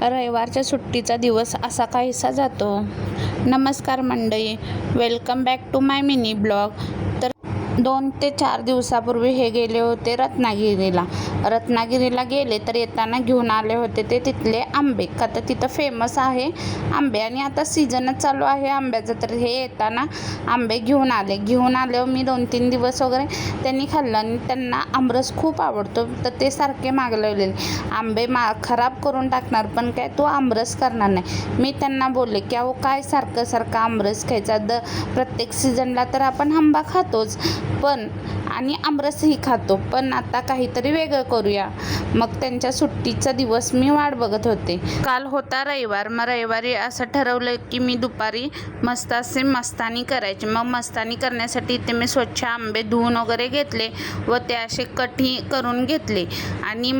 रविवारच्या सुट्टीचा दिवस असा काहीसा जातो. नमस्कार मंडळी, welcome back to my mini blog. तर 2 ते 4 दिवसापूर्वी हे गेले होते रत्नागिरीला गेले तर येताना घेऊन आले होते ते तिथले आंबे. का तर तिथं फेमस आहे आंबे आणि आता सीझनच चालू आहे आंब्याचं. तर हे येताना आंबे घेऊन आले मी 2-3 दिवस वगैरे त्यांनी खाल्लं आणि त्यांना आमरस खूप आवडतो. तर ते सारखे मागवलेले आंबे खराब करून टाकणार, पण काय तो आमरस करणार नाही. मी त्यांना बोलले की अहो काय सारखं आमरस खायचा, प्रत्येक सीझनला तर आपण आंबा खातोच पण आणि आमरसही खातो, पण आता काहीतरी वेगळं करूया. मग त्यांच्या सुट्टीचा दिवस मी वाट बघत होते. काल होता रविवार. मग रविवारी असं ठरवलं की मी दुपारी मस्त असे मस्तानी करायची. मग मस्तानी करण्यासाठी इथे मी स्वच्छ आंबे धुवून वगैरे घेतले व ते असे कटी करून घेतले आणि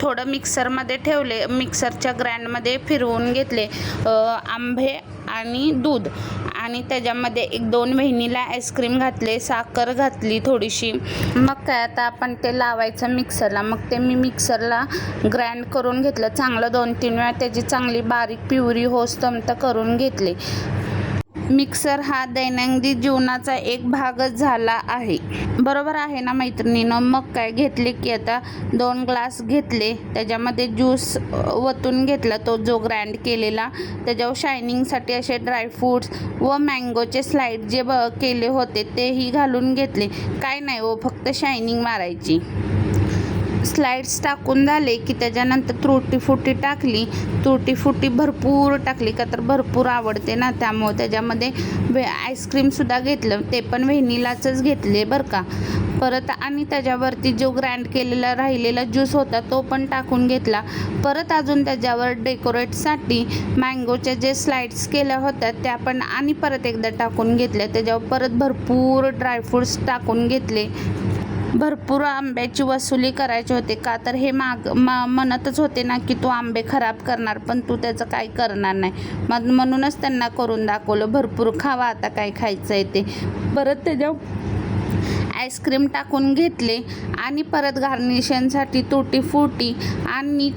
थोडं मिक्सरमध्ये ठेवले. मिक्सरच्या ग्राइंडमध्ये फिरवून घेतले आंबे आणि दूध आणि त्याच्यामध्ये 1-2 व्हॅनिला आईस्क्रीम घातले, साखर घातली थोडीशी. मग काय आता आपण ते लावायचं मिक्सरला. मग ते मी मिक्सरला ग्राइंड करून घेतलं चांगलं. 2-3 वेळा त्याची चांगली बारीक प्युरी होईपर्यंत करून घेतले. मिक्सर हा दैनंदिन जीवनाचा एक भागच झाला आहे, बरोबर आहे ना मैत्रिणीनं. मग काय घेतले की आता 2 ग्लास घेतले, त्याच्यामध्ये ज्यूस वतून घेतला तो जो ग्राइंड केलेला. त्याच्यावर शायनिंगसाठी असे ड्रायफ्रूट्स व मँगोचे स्लाइड जे केले होते तेही घालून घेतले. काय नाही हो, फक्त शायनिंग मारायची. स्लाइड्स टाकून झाले की त्याच्यानंतर तुटी फुटी टाकली. तुटी फुटी भरपूर टाकली का तर भरपूर आवडते ना, त्यामुळे त्याच्यामध्ये आईस्क्रीमसुद्धा घेतलं, ते पण व्हॅनिलाचंच घेतले बरं का. परत आणि त्याच्यावरती जो ग्राइंड केलेला राहिलेला ज्यूस होता तो पण टाकून घेतला. परत अजून त्याच्यावर डेकोरेटसाठी मँगोच्या जे स्लाइड्स केल्या होत्या त्या पण आणि परत एकदा टाकून घेतल्या. त्याच्यावर परत भरपूर ड्रायफ्रूट्स टाकून घेतले. भरपूर आंब्याची वसुली करायची होते का तर हे म्हणतच होते ना की तू आंबे खराब करणार पण तू त्याचं काही करणार नाही. म्हणूनच त्यांना करून दाखवलं, भरपूर खावा आता काय खायचं आहे ते. परत त्याच्यावर आईस्क्रीम टाकून घेतले आणि परत गार्निशनसाठी तुटी फुटी आणि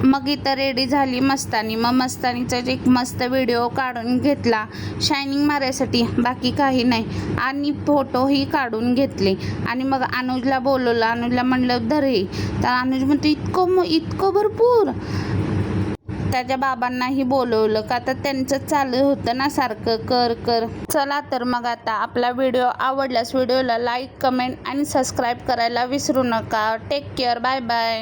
मग इथं रेडी झाली मस्तानी. मग मस्तानीचा एक मस्त व्हिडिओ काढून घेतला शायनिंग मारायसाठी, बाकी काही नाही. आणि फोटोही काढून घेतले आणि मग अनुजला बोलवलं. अनुजला म्हणलं धर हे, तर अनुज म्हणतो इतकं भरपूर. त्याच्या बाबांनाही बोलवलं का तर त्यांचं चालू होतं ना सारखं कर. चला तर मग आता आपला व्हिडिओ आवडल्यास व्हिडिओला लाईक, कमेंट आणि सबस्क्राईब करायला विसरू नका. Take care, bye bye.